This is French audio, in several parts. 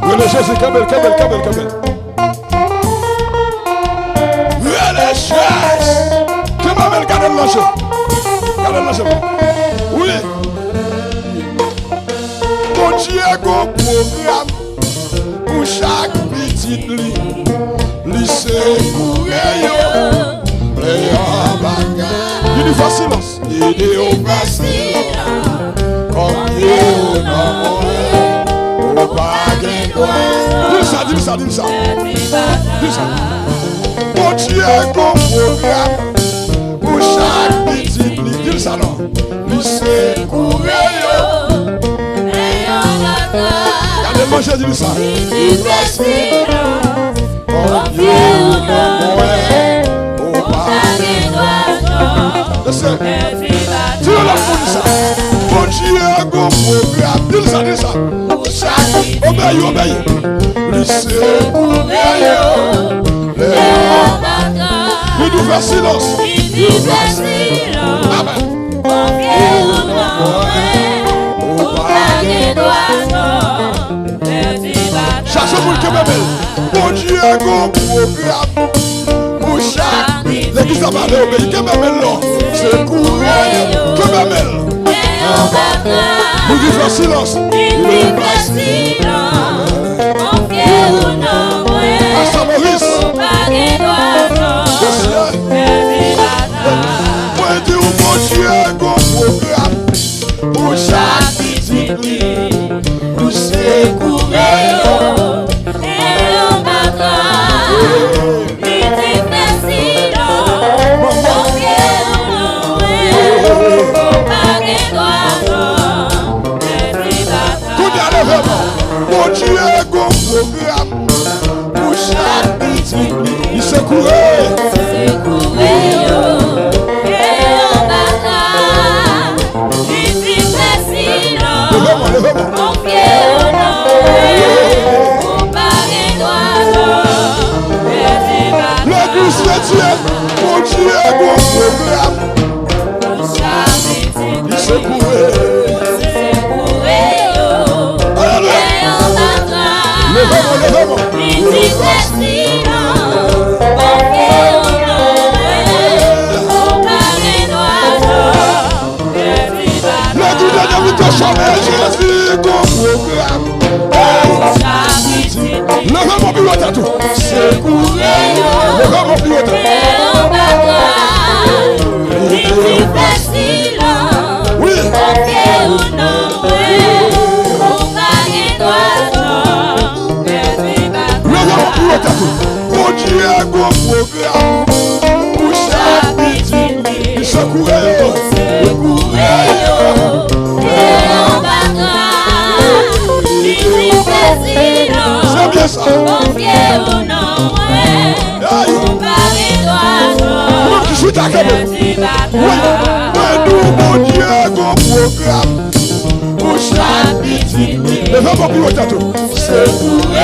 Relais Jésus, Kamel. Relais Jésus. Kamel, gardez le lancer. Oui. Mon Dieu, un programme pour chaque petite ligne. Lycée, courir, plein bagage. Il dit silence. Il dit au facile. Comme Dieu n'a pas au bagage. Dis ça. Mon Dieu, un programme pour chaque petite ligne. Dis ça non. Lycée, courir. Regardez le manger, dis ça. Dis-le la foule ça. Mon Dieu, un bon programme. Dis ça. Obéis. Lycée, il nous fait silence. Amen. Chaque jour que m'appelle, mon Dieu, un bon programme pour chaque. L'église a parlé au pays, que m'appelle là. C'est courir, que m'appelle. Nous disons silence. À Saint-Maurice. Moi, je dis, mon Dieu, un bon programme pour chaque petite ligne. Nous c'est courir. Mon Dieu, un bon programme pour chaque petite ligne. Il se courait. L'église chrétienne, mon Dieu, un bon programme pour chaque petite ligne. Il se courait. Levez-moi. Jésus, ton programme. Levez-moi plus haut à tout. Levez-moi plus haut à tout. Oui. Mon Dieu, un bon programme pour chaque petite ligne. Il se courait. C'est bien ça. Je suis d'accord. Oui, mon Dieu, un bon programme pour chaque petite ligne. Levez-moi plus haut à tout. C'est courir.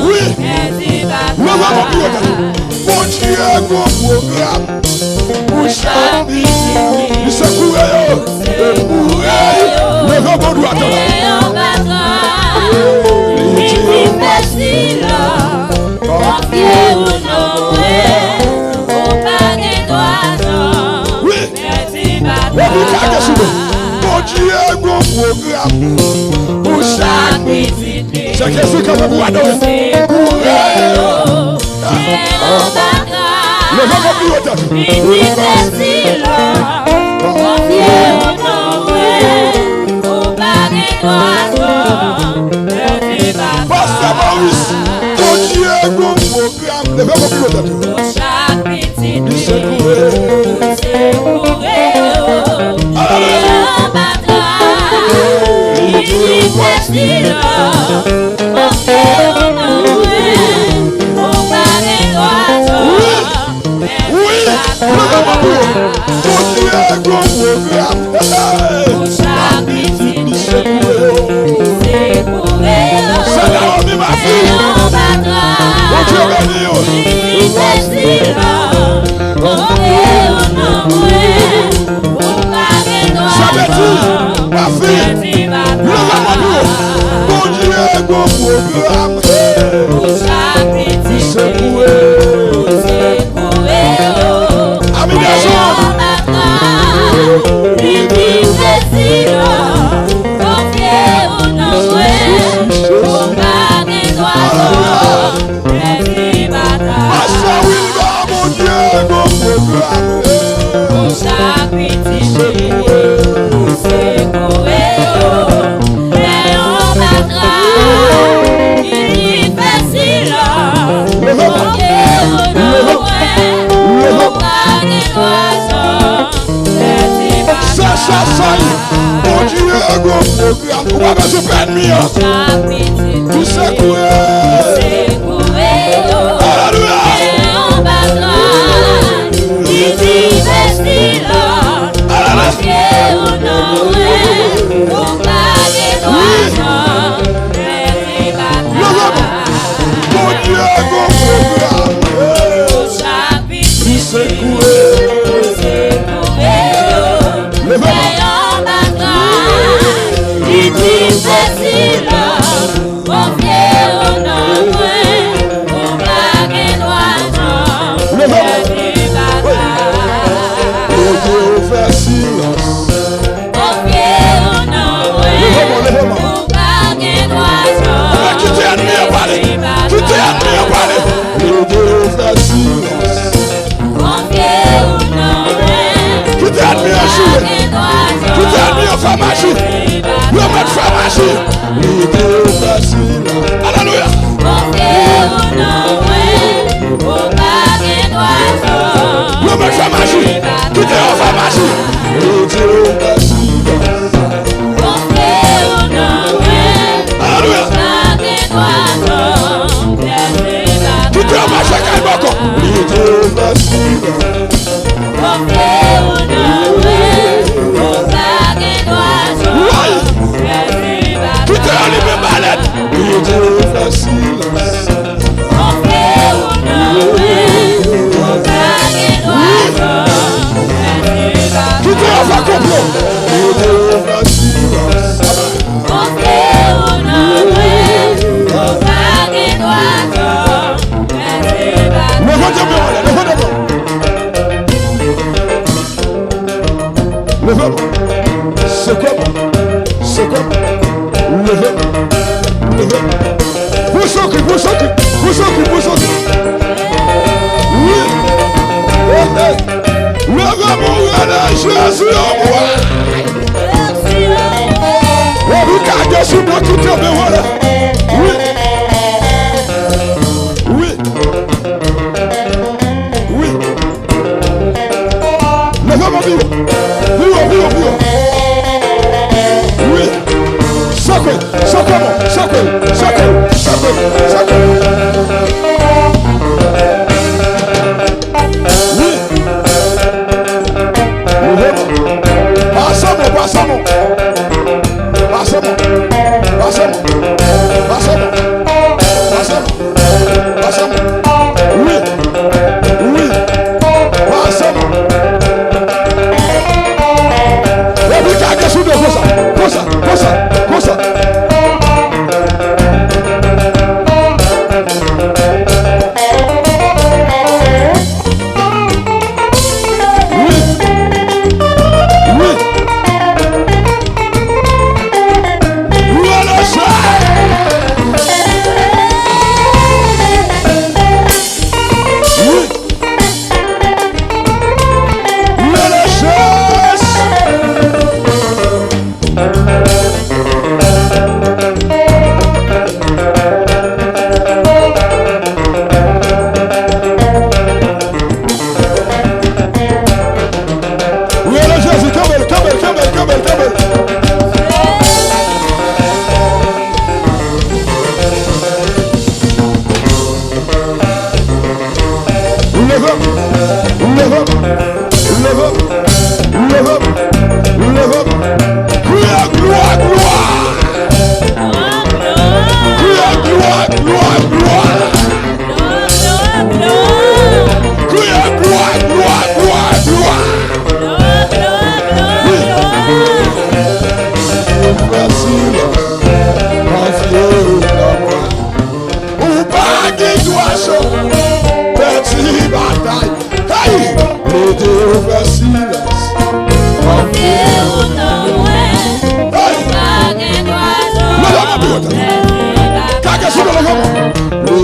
Oui, mon Dieu, un bon programme pour chaque petite. Il se courait. Levez-moi plus haut à tout. Mon Dieu, un bon programme pour chaque petite ligne. C'est Jésus que vous adorez. Levez-moi plus haut. Pasteur Maurice, mon Dieu, un bon programme. Levez-moi plus haut. Pour chaque petite ligne. Il se courait.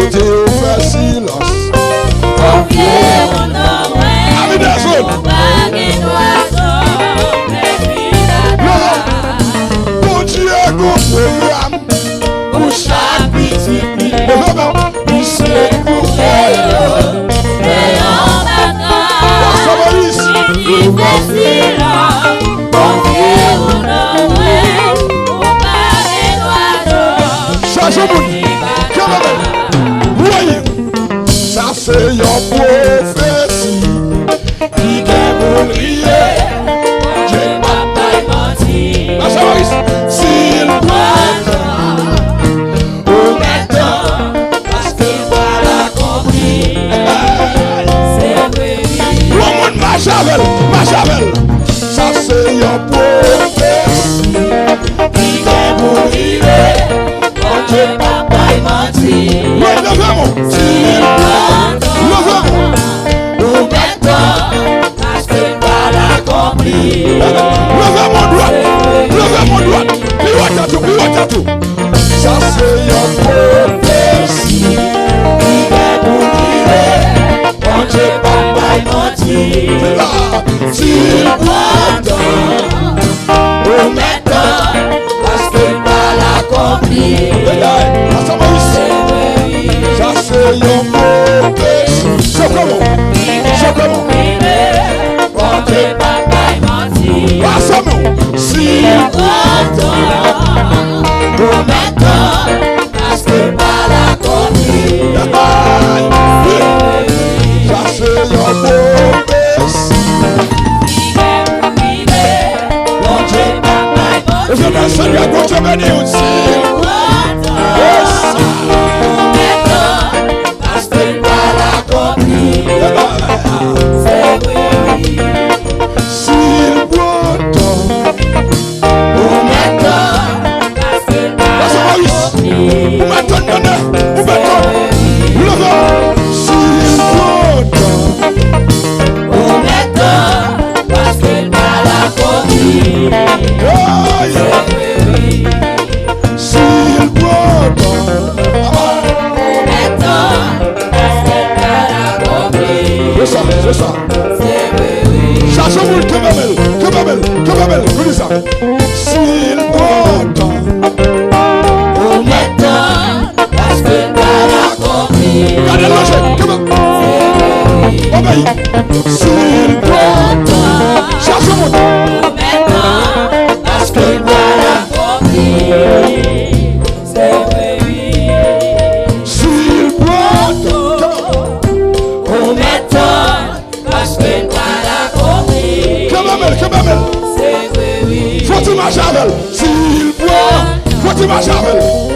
côté au fait silence. Ami des autres. Mon Dieu, go programme pour chaque petit pays. Il sait pour elle. Ça c'est une prophétie qui est pour rier. J'ai pas taille menti. S'il m'entend, au maintenant, parce que voilà compris. C'est vrai. Tout le monde Machavel. Ça c'est une prophétie qui est pour rier. J'ai pas taille menti. Levez-moi. S'il m'entend, au maintenant, parce que voilà compris. Levez mon doigt. Puis tout. Ça c'est une prophétie qui est pour dire. Quand j'ai pas menti. S'il m'entend, au maintenant, parce que voilà compris. Ça c'est une prophétie. C'est comment? Quand j'ai pas menti. S'il m'entend, au maintenant, parce que pas la compris. Ça c'est une prophétie. Quand j'ai pas menti. Je me salue à gauche, je me dis aussi. Parce que pas la compris. C'est vrai. S'il m'entend, au maintenant, parce que pas la compris. S'il m'entend, au maintenant, parce que pas la compris. S'il m'entend, c'est ça. Ça se roule que Babel, dis ça. S'il m'entend, au maintenant, parce que t'as la compris. Regardez le logique, obéis. S'il m'entend, ça se roule. Au maintenant, parce que t'as la compris. C'est vrai. S'il m'entend, au maintenant, parce que t'as la compris. Que Babel. C'est vrai. Faut-il marcher avec? S'il boit, faut-il marcher avec?